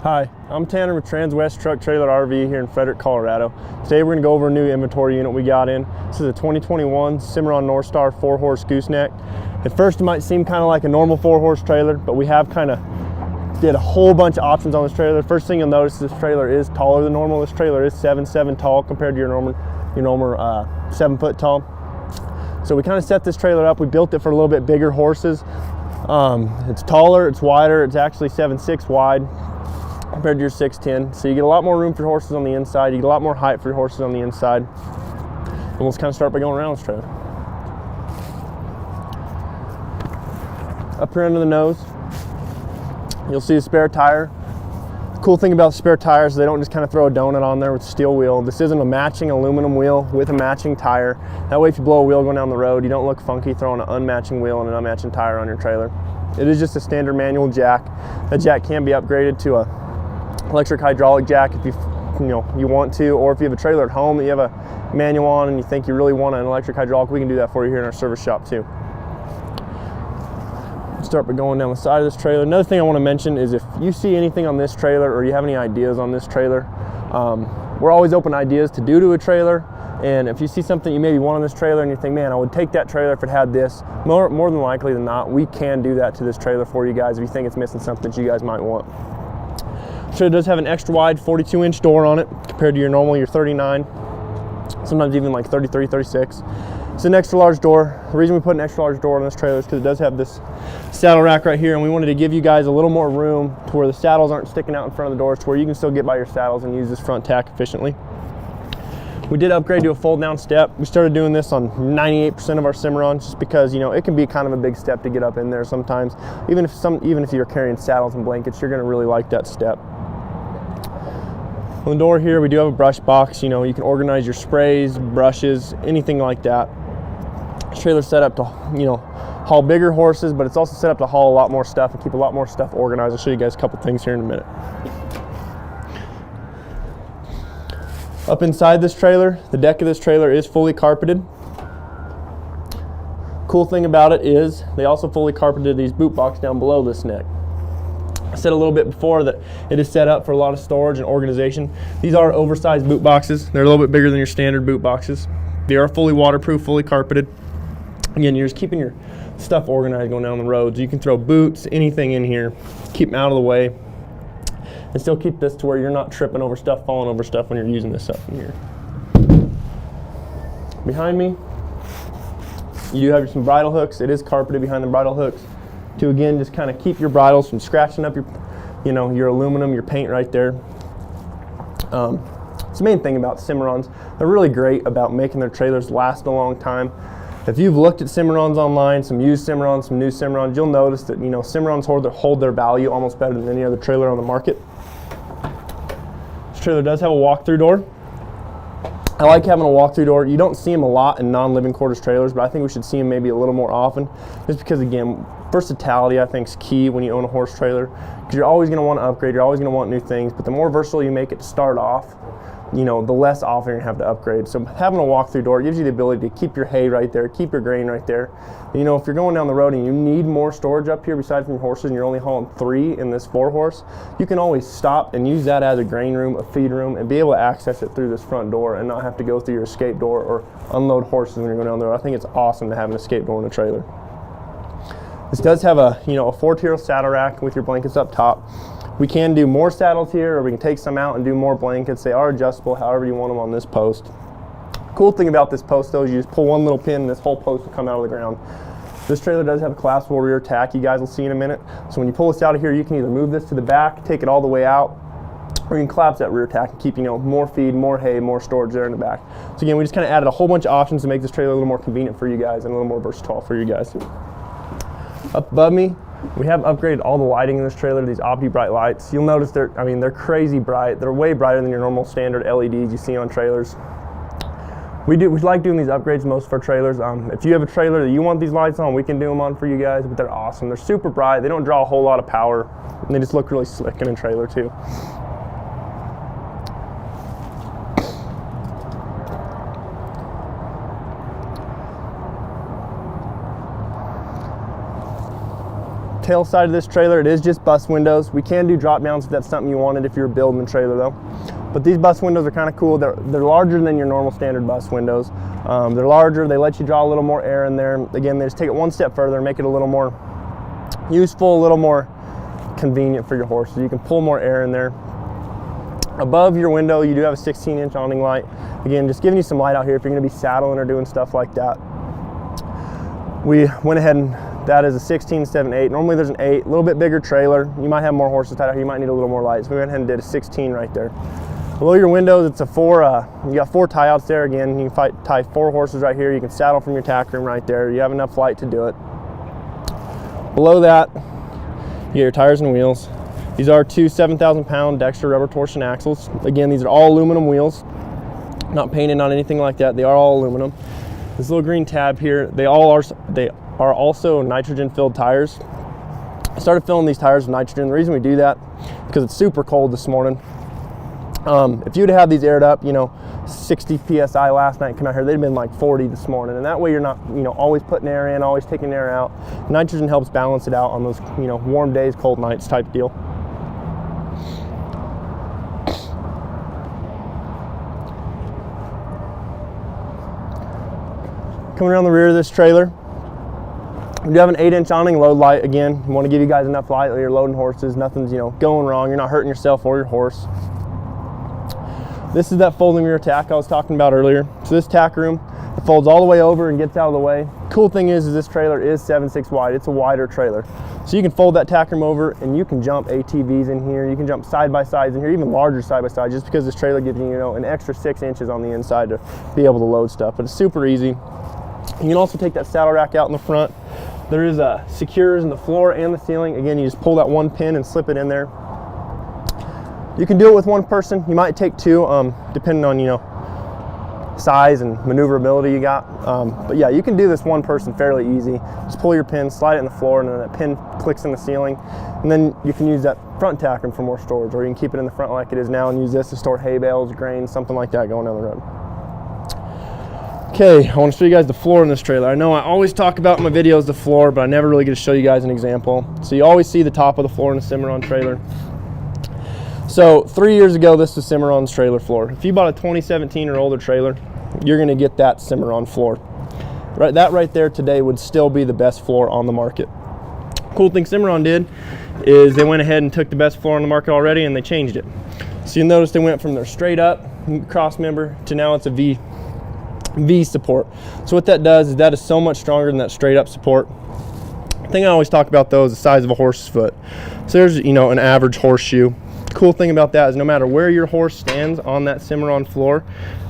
Hi, I'm Tanner with Transwest Truck Trailer RV here in Frederick, Colorado. Today we're going to go over a new inventory unit we got in. This is a 2021 Cimarron Norstar 4-horse gooseneck. At first it might seem kind of like a normal 4-horse trailer, but we have kind of did a whole bunch of options on this trailer. First thing you'll notice is this trailer is taller than normal. This trailer is 7'7" tall compared to your normal 7 foot tall. So we kind of set this trailer up. We built it for a little bit bigger horses. It's taller, it's wider, it's actually 7'6" wide compared to your 6'10", so you get a lot more room for horses on the inside, you get a lot more height for your horses on the inside. And we'll just kind of start by going around this trailer. Up here under the nose, you'll see a spare tire. The cool thing about the spare tires is they don't just kind of throw a donut on there with a steel wheel. This isn't a matching aluminum wheel with a matching tire. That way if you blow a wheel going down the road, you don't look funky throwing an unmatching wheel and an unmatching tire on your trailer. It is just a standard manual jack. That jack can be upgraded to a electric hydraulic jack if you want to, or if you have a trailer at home that you have a manual on and you think you really want an electric hydraulic, we can do that for you here in our service shop too. Start by going down the side of this trailer. Another thing I want to mention is if you see anything on this trailer or you have any ideas on this trailer, we're always open to ideas to do to a trailer. And if you see something you maybe want on this trailer and you think, man, I would take that trailer if it had this, more than likely than not, we can do that to this trailer for you guys if you think it's missing something that you guys might want. The trailer does have an extra wide 42-inch door on it compared to your normal, your 39, sometimes even like 33, 36. It's an extra large door. The reason we put an extra large door on this trailer is because it does have this saddle rack right here, and we wanted to give you guys a little more room to where the saddles aren't sticking out in front of the doors, to where you can still get by your saddles and use this front tack efficiently. We did upgrade to a fold down step. We started doing this on 98% of our Cimarrons just because, it can be kind of a big step to get up in there sometimes. Even if you're carrying saddles and blankets, you're gonna really like that step. On the door here, we do have a brush box. You can organize your sprays, brushes, anything like that. This trailer's set up to, haul bigger horses, but it's also set up to haul a lot more stuff and keep a lot more stuff organized. I'll show you guys a couple things here in a minute. Up inside this trailer, the deck of this trailer is fully carpeted. Cool thing about it is they also fully carpeted these boot box down below this neck. I said a little bit before that it is set up for a lot of storage and organization. These are oversized boot boxes. They're a little bit bigger than your standard boot boxes. They are fully waterproof, fully carpeted. Again, you're just keeping your stuff organized going down the road. So you can throw boots, anything in here, keep them out of the way, and still keep this to where you're not tripping over stuff, falling over stuff when you're using this stuff in here. Behind me, you do have some bridle hooks. It is carpeted behind the bridle hooks to, again, just kind of keep your bridles from scratching up your aluminum, your paint right there. It's the main thing about Cimarrons. They're really great about making their trailers last a long time. If you've looked at Cimarrons online, some used Cimarrons, some new Cimarrons, you'll notice that Cimarrons hold their value almost better than any other trailer on the market. This trailer does have a walk-through door. I like having a walk-through door. You don't see them a lot in non-living quarters trailers, but I think we should see them maybe a little more often, just because, again, versatility I think is key when you own a horse trailer, because you're always going to want to upgrade, you're always going to want new things, but the more versatile you make it to start off, the less often you're going to have to upgrade. So having a walk-through door gives you the ability to keep your hay right there, keep your grain right there. If you're going down the road and you need more storage up here besides from your horses and you're only hauling 3 in this 4-horse, you can always stop and use that as a grain room, a feed room, and be able to access it through this front door and not have to go through your escape door or unload horses when you're going down the road. I think it's awesome to have an escape door in a trailer. This does have a 4-tier saddle rack with your blankets up top. We can do more saddles here, or we can take some out and do more blankets. They are adjustable however you want them on this post. Cool thing about this post though is you just pull one little pin and this whole post will come out of the ground. This trailer does have a collapsible rear tack, you guys will see in a minute. So when you pull this out of here, you can either move this to the back, take it all the way out, or you can collapse that rear tack and keep more feed, more hay, more storage there in the back. So again, we just kind of added a whole bunch of options to make this trailer a little more convenient for you guys and a little more versatile for you guys. Up above me, we have upgraded all the lighting in this trailer to these Opti-Bright lights. You'll notice they're crazy bright. They're way brighter than your normal standard LEDs you see on trailers. We like doing these upgrades most of our trailers. If you have a trailer that you want these lights on, we can do them on for you guys, but they're awesome. They're super bright. They don't draw a whole lot of power, and they just look really slick in a trailer too. tail side of this trailer, it is just bus windows. We can do drop downs if that's something you wanted if you're building a trailer though. But these bus windows are kind of cool. They're larger than your normal standard bus windows. They're larger, they let you draw a little more air in there. Again, they just take it one step further and make it a little more useful, a little more convenient for your horse. So you can pull more air in there. Above your window, you do have a 16-inch awning light. Again, just giving you some light out here if you're gonna be saddling or doing stuff like that. We went ahead and that is a 16 instead of an 8. Normally there's an 8, a little bit bigger trailer. You might have more horses tied out here, you might need a little more light. So we went ahead and did a 16 right there. Below your windows, it's a 4, you got 4 tie outs there. Again, you can tie 4 horses right here. You can saddle from your tack room right there. You have enough light to do it. Below that, you get your tires and wheels. These are 2 7,000-pound Dexter rubber torsion axles. Again, these are all aluminum wheels, not painted on anything like that. They are all aluminum. This little green tab here, they are also nitrogen-filled tires. I started filling these tires with nitrogen. The reason we do that is because it's super cold this morning. If you'd have these aired up, 60 PSI last night, come out here, they'd have been like 40 this morning. And that way you're not, always putting air in, always taking air out. Nitrogen helps balance it out on those, warm days, cold nights type deal. Coming around the rear of this trailer, we do have an 8-inch awning load light. Again, you want to give you guys enough light while you're loading horses. Nothing's, going wrong. You're not hurting yourself or your horse. This is that folding rear tack I was talking about earlier. So this tack room, it folds all the way over and gets out of the way. Cool thing is this trailer is 7.6 wide. It's a wider trailer. So you can fold that tack room over and you can jump ATVs in here. You can jump side-by-sides in here, even larger side-by-side, just because this trailer gives you, an extra 6 inches on the inside to be able to load stuff. But it's super easy. You can also take that saddle rack out in the front. There is secures in the floor and the ceiling. Again, you just pull that one pin and slip it in there. You can do it with one person. You might take 2, depending on, size and maneuverability you got. But yeah, you can do this one person fairly easy. Just pull your pin, slide it in the floor, and then that pin clicks in the ceiling. And then you can use that front tack room for more storage, or you can keep it in the front like it is now and use this to store hay bales, grain, something like that going down the road. Okay, I want to show you guys the floor in this trailer. I know I always talk about in my videos the floor, but I never really get to show you guys an example. So you always see the top of the floor in a Cimarron trailer. So 3 years ago, this was Cimarron's trailer floor. If you bought a 2017 or older trailer, you're going to get that Cimarron floor. Right, that right there today would still be the best floor on the market. Cool thing Cimarron did is they went ahead and took the best floor on the market already and they changed it. So you'll notice they went from their straight up cross member to now it's a V support. So what that does is that is so much stronger than that straight up support. The thing I always talk about though is the size of a horse's foot. So there's an average horseshoe. Cool thing about that is no matter where your horse stands on that Cimarron floor,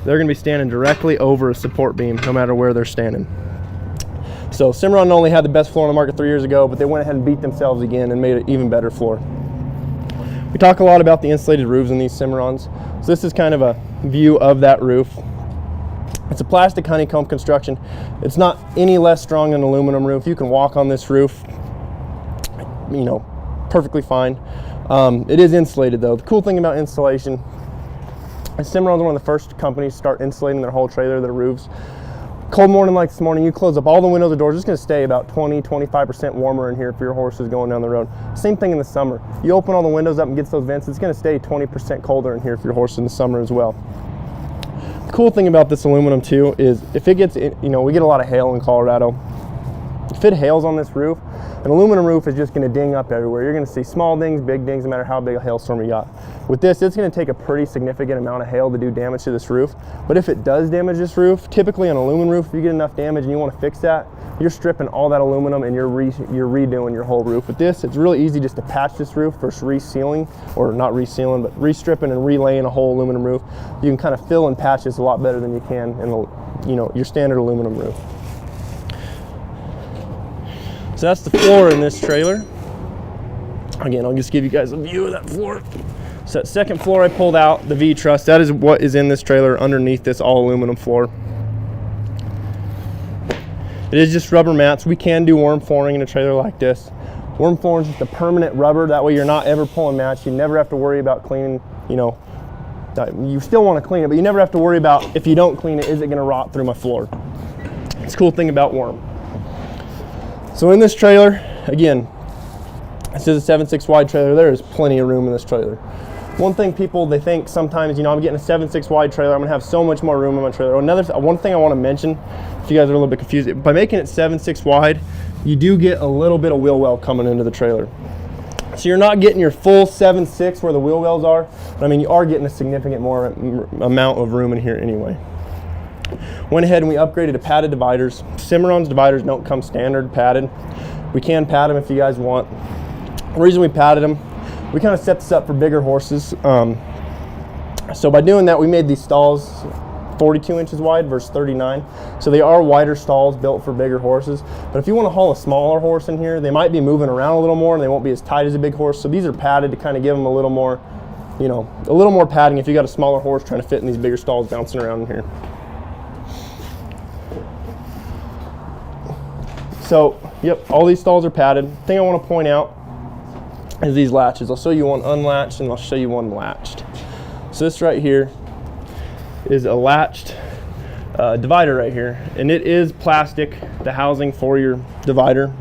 they're going to be standing directly over a support beam no matter where they're standing. So Cimarron not only had the best floor on the market 3 years ago, but they went ahead and beat themselves again and made an even better floor. We talk a lot about the insulated roofs in these Cimarrons. So this is kind of a view of that roof. It's a plastic honeycomb construction. It's not any less strong than an aluminum roof. You can walk on this roof, perfectly fine. It is insulated though. The cool thing about insulation is Cimarron's one of the first companies to start insulating their whole trailer, their roofs. Cold morning like this morning, you close up all the windows and doors, it's going to stay about 20-25% warmer in here for your horse is going down the road. Same thing in the summer. You open all the windows up and get those vents, it's going to stay 20% colder in here for your horse in the summer as well. The cool thing about this aluminum too is if it gets, we get a lot of hail in Colorado. If it hails on this roof, an aluminum roof is just going to ding up everywhere. You're going to see small dings, big dings, no matter how big a hailstorm you got. With this, it's going to take a pretty significant amount of hail to do damage to this roof. But if it does damage this roof, typically on an aluminum roof, if you get enough damage and you want to fix that, you're stripping all that aluminum and you're redoing your whole roof. With this, it's really easy just to patch this roof versus resealing, or not resealing, but restripping and relaying a whole aluminum roof. You can kind of fill and patch this a lot better than you can in your standard aluminum roof. So that's the floor in this trailer. Again, I'll just give you guys a view of that floor. So that second floor I pulled out, the V-truss, that is what is in this trailer underneath this all aluminum floor. It is just rubber mats. We can do worm flooring in a trailer like this. Worm flooring is just a permanent rubber. That way you're not ever pulling mats. You never have to worry about cleaning, you still want to clean it, but you never have to worry about if you don't clean it, is it going to rot through my floor? It's a cool thing about worm. So in this trailer, again, This is a 7.6 wide trailer. There is plenty of room in this trailer. One thing they think sometimes, I'm getting a 7.6 wide trailer, I'm gonna have so much more room in my trailer. One thing I wanna mention, if you guys are a little bit confused, by making it 7.6 wide, you do get a little bit of wheel well coming into the trailer. So you're not getting your full 7.6 where the wheel wells are, but you are getting a significant more amount of room in here anyway. Went ahead and we upgraded to padded dividers. Cimarron's dividers don't come standard padded. We can pad them if you guys want. The reason we padded them, we kind of set this up for bigger horses. So by doing that, we made these stalls 42 inches wide versus 39. So they are wider stalls built for bigger horses. But if you want to haul a smaller horse in here, they might be moving around a little more and they won't be as tight as a big horse. So these are padded to kind of give them a little more, a little more padding if you got a smaller horse trying to fit in these bigger stalls bouncing around in here. So, yep, all these stalls are padded. The thing I want to point out is these latches. I'll show you one unlatched and I'll show you one latched. So this right here is a latched divider right here, and it is plastic, the housing for your divider.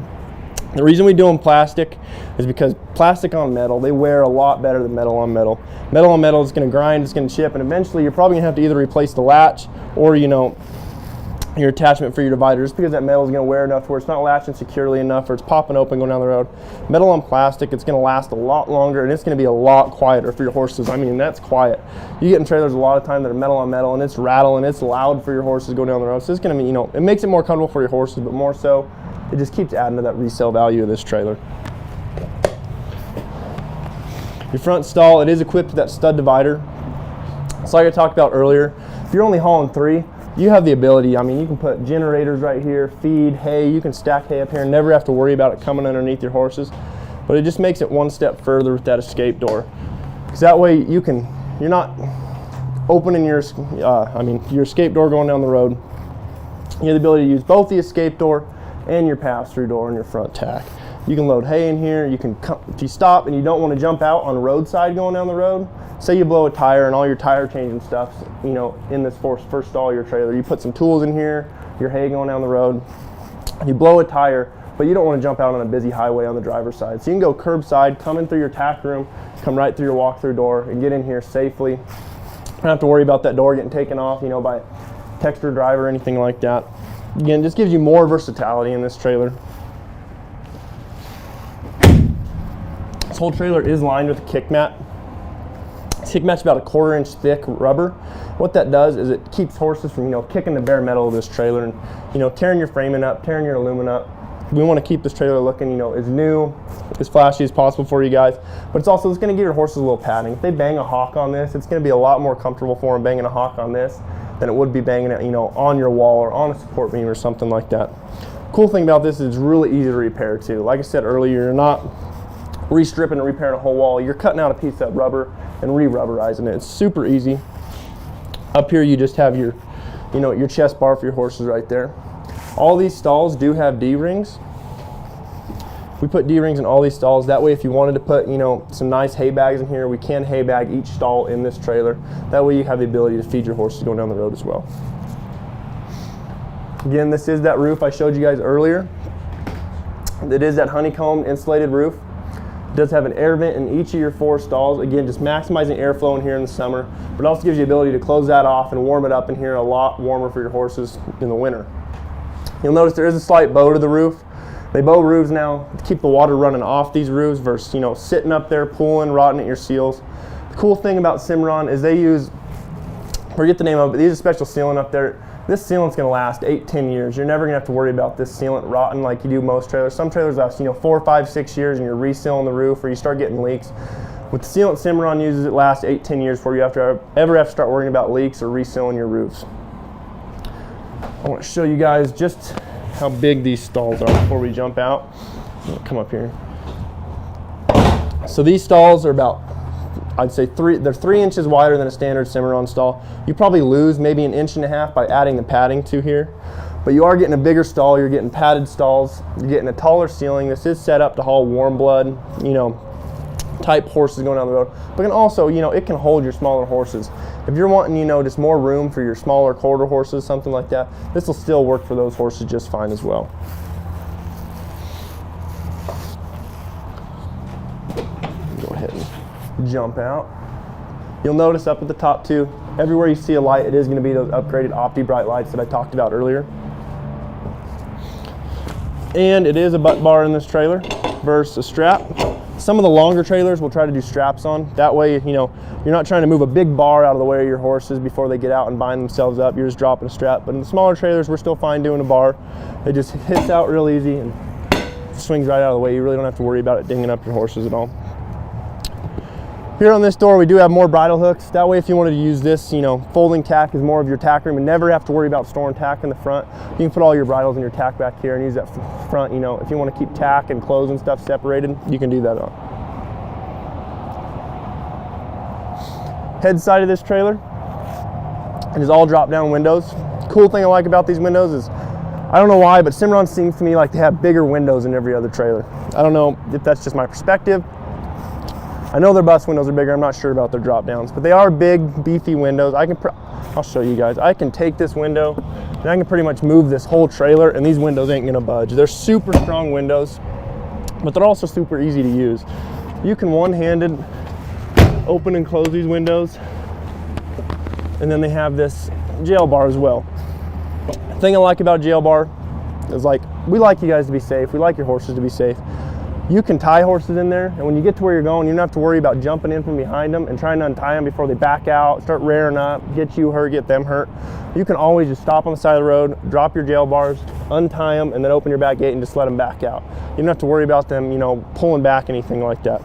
The reason we do them plastic is because plastic on metal, they wear a lot better than metal on metal. Metal on metal is going to grind, it's going to chip, and eventually you're probably going to have to either replace the latch or your attachment for your divider, just because that metal is going to wear enough to where it's not latching securely enough or it's popping open going down the road. Metal on plastic, it's going to last a lot longer and it's going to be a lot quieter for your horses. That's quiet. You get in trailers a lot of time that are metal on metal and it's rattling, it's loud for your horses going down the road. So it's going to be, it makes it more comfortable for your horses, but more so, it just keeps adding to that resale value of this trailer. Your front stall, it is equipped with that stud divider. So like I talked about earlier, if you're only hauling 3, you have the ability, you can put generators right here, feed, hay, you can stack hay up here and never have to worry about it coming underneath your horses. But it just makes it one step further with that escape door. Because that way you're not opening your escape door going down the road. You have the ability to use both the escape door and your pass-through door on your front tack. You can load hay in here, if you stop and you don't want to jump out on the roadside going down the road, say you blow a tire and all your tire changing stuff, in this first stall of your trailer, you put some tools in here, your hay going down the road, you blow a tire, but you don't want to jump out on a busy highway on the driver's side. So you can go curbside, come in through your tack room, come right through your walk-through door and get in here safely. You don't have to worry about that door getting taken off, by a texter driver or anything like that. Again, just gives you more versatility in this trailer. This whole trailer is lined with a kick mat. This kick mat's about a 1/4 inch thick rubber. What that does is it keeps horses from kicking the bare metal of this trailer and tearing your framing up, tearing your aluminum up. We want to keep this trailer looking as new, as flashy as possible for you guys, but it's going to give your horses a little padding. If they bang a hawk on this, it's going to be a lot more comfortable for them banging a hawk on this than it would be banging it on your wall or on a support beam or something like that. Cool thing about this is it's really easy to repair too. Like I said earlier, you're not re-stripping and repairing a whole wall. You're cutting out a piece of rubber and re-rubberizing it. It's super easy. Up here you just have your your chest bar for your horses right there. All these stalls do have D-rings. We put D-rings in all these stalls. That way if you wanted to put some nice hay bags in here, we can hay bag each stall in this trailer. That way you have the ability to feed your horses going down the road as well. Again, this is that roof I showed you guys earlier. It is that honeycombed insulated roof. It does have an air vent in each of your 4 stalls. Again, just maximizing airflow in here in the summer, but it also gives you the ability to close that off and warm it up in here a lot warmer for your horses in the winter. You'll notice there is a slight bow to the roof. They bow roofs now to keep the water running off these roofs versus sitting up there pulling, rotting at your seals. The cool thing about Cimarron is they use, forget the name of it, but they use a special sealant up there. This sealant's going to last 8-10 years. You're never going to have to worry about this sealant rotting like you do most trailers. Some trailers last 4, 5, 6 years and you're resealing the roof or you start getting leaks. With the sealant Cimarron uses, it lasts 8-10 years before you ever have to start worrying about leaks or resealing your roofs. I want to show you guys just how big these stalls are before we jump out. Come up here. So these stalls are about, I'd say they're 3 inches wider than a standard Cimarron stall. You probably lose maybe 1.5 inches by adding the padding to here. But you are getting a bigger stall, you're getting padded stalls, you're getting a taller ceiling. This is set up to haul warm blood, type horses going down the road. But can also, it can hold your smaller horses. If you're wanting, just more room for your smaller quarter horses, something like that, this will still work for those horses just fine as well. jump out. You'll notice up at the top too, everywhere you see a light, it is going to be those upgraded OptiBrite lights that I talked about earlier. And it is a butt bar in this trailer versus a strap. Some of the longer trailers will try to do straps on. That way, you know, you're not trying to move a big bar out of the way of your horses before they get out and bind themselves up. You're just dropping a strap. But in the smaller trailers, we're still fine doing a bar. It just hits out real easy and swings right out of the way. You really don't have to worry about it dinging up your horses at all. Here on this door, we do have more bridle hooks. That way, if you wanted to use this, you know, folding tack is more of your tack room and never have to worry about storing tack in the front. You can put all your bridles and your tack back here and use that front, you know, if you want to keep tack and clothes and stuff separated, you can do that on. Head side of this trailer, it is all drop down windows. Cool thing I like about these windows is, I don't know why, but Cimarron seems to me like they have bigger windows than every other trailer. I don't know if that's just my perspective. I know their bus windows are bigger. I'm not sure about their drop downs, but they are big, beefy windows. I'll show you guys. I can take this window and I can pretty much move this whole trailer and these windows ain't gonna budge. They're super strong windows, but they're also super easy to use. You can one-handed open and close these windows, and then they have this jail bar as well. The thing I like about jail bar is, like, we like you guys to be safe. We like your horses to be safe. You can tie horses in there, and when you get to where you're going, you don't have to worry about jumping in from behind them and trying to untie them before they back out, start rearing up, get you hurt, get them hurt. You can always just stop on the side of the road, drop your jail bars, untie them, and then open your back gate and just let them back out. You don't have to worry about them, you know, pulling back, anything like that.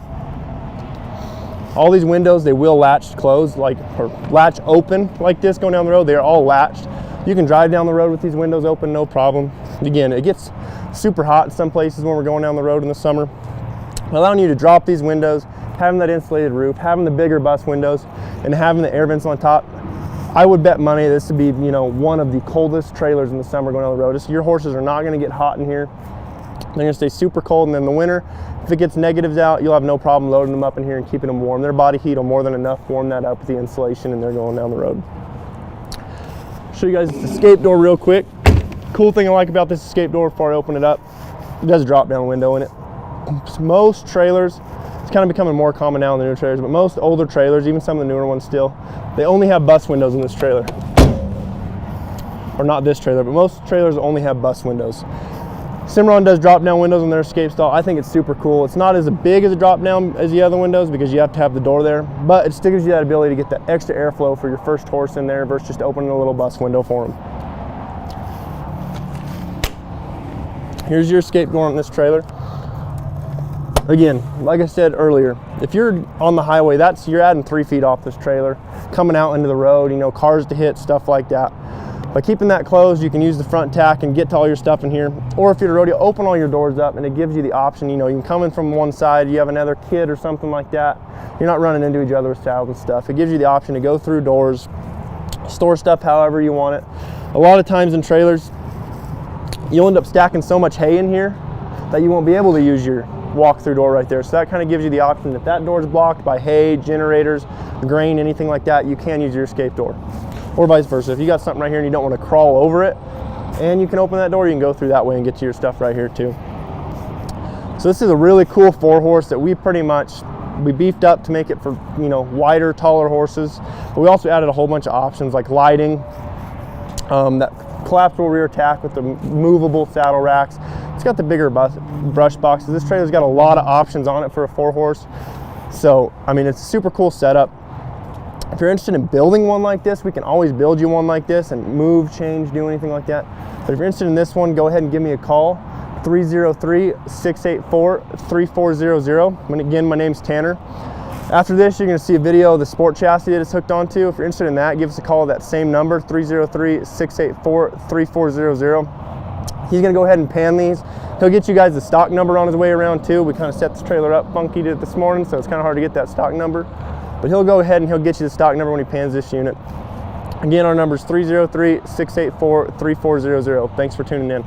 All these windows, they will latch closed, or latch open like this going down the road. They are all latched. You can drive down the road with these windows open, no problem. Again, it gets super hot in some places when we're going down the road in the summer. Allowing you to drop these windows, having that insulated roof, having the bigger bus windows, and having the air vents on top, I would bet money this would be, you know, one of the coldest trailers in the summer going down the road. Your horses are not going to get hot in here. They're going to stay super cold, and then in the winter, if it gets negatives out, you'll have no problem loading them up in here and keeping them warm. Their body heat will more than enough warm that up with the insulation, and they're going down the road. Show you guys this escape door real quick. Cool thing I like about this escape door before I open it up, it does a drop down window in it. Most trailers, it's kind of becoming more common now in the newer trailers, but most older trailers, even some of the newer ones still, they only have bus windows in this trailer. Or not this trailer, but most trailers only have bus windows. Cimarron does drop down windows in their escape stall. I think it's super cool. It's not as big as a drop down as the other windows because you have to have the door there, but it still gives you that ability to get that extra airflow for your first horse in there versus just opening a little bus window for them. Here's your escape door on this trailer. Again, like I said earlier, if you're on the highway, you're adding 3 feet off this trailer, coming out into the road, you know, cars to hit, stuff like that. By keeping that closed, you can use the front tack and get to all your stuff in here. Or if you're at a rodeo, open all your doors up and it gives you the option, you know, you can come in from one side, you have another kid or something like that. You're not running into each other with saddles and stuff. It gives you the option to go through doors, store stuff however you want it. A lot of times in trailers, you'll end up stacking so much hay in here that you won't be able to use your walk-through door right there. So that kind of gives you the option, if that door is blocked by hay, generators, grain, anything like that, you can use your escape door. Or vice versa. If you got something right here and you don't want to crawl over it, and you can open that door, you can go through that way and get to your stuff right here too. So this is a really cool 4-horse that we beefed up to make it for, you know, wider, taller horses. But we also added a whole bunch of options like lighting, that collapsible rear tack with the movable saddle racks. It's got the bigger brush boxes. This trailer's got a lot of options on it for a 4-horse. So, I mean, it's a super cool setup. If you're interested in building one like this, we can always build you one like this and move, change, do anything like that. But if you're interested in this one, go ahead and give me a call, 303-684-3400. And again, my name's Tanner. After this, you're going to see a video of the sport chassis that it's hooked onto. If you're interested in that, give us a call at that same number, 303-684-3400. He's going to go ahead and pan these. He'll get you guys the stock number on his way around too. We kind of set this trailer up funky this morning, so it's kind of hard to get that stock number. But he'll go ahead and he'll get you the stock number when he pans this unit. Again, our number is 303-684-3400. Thanks for tuning in.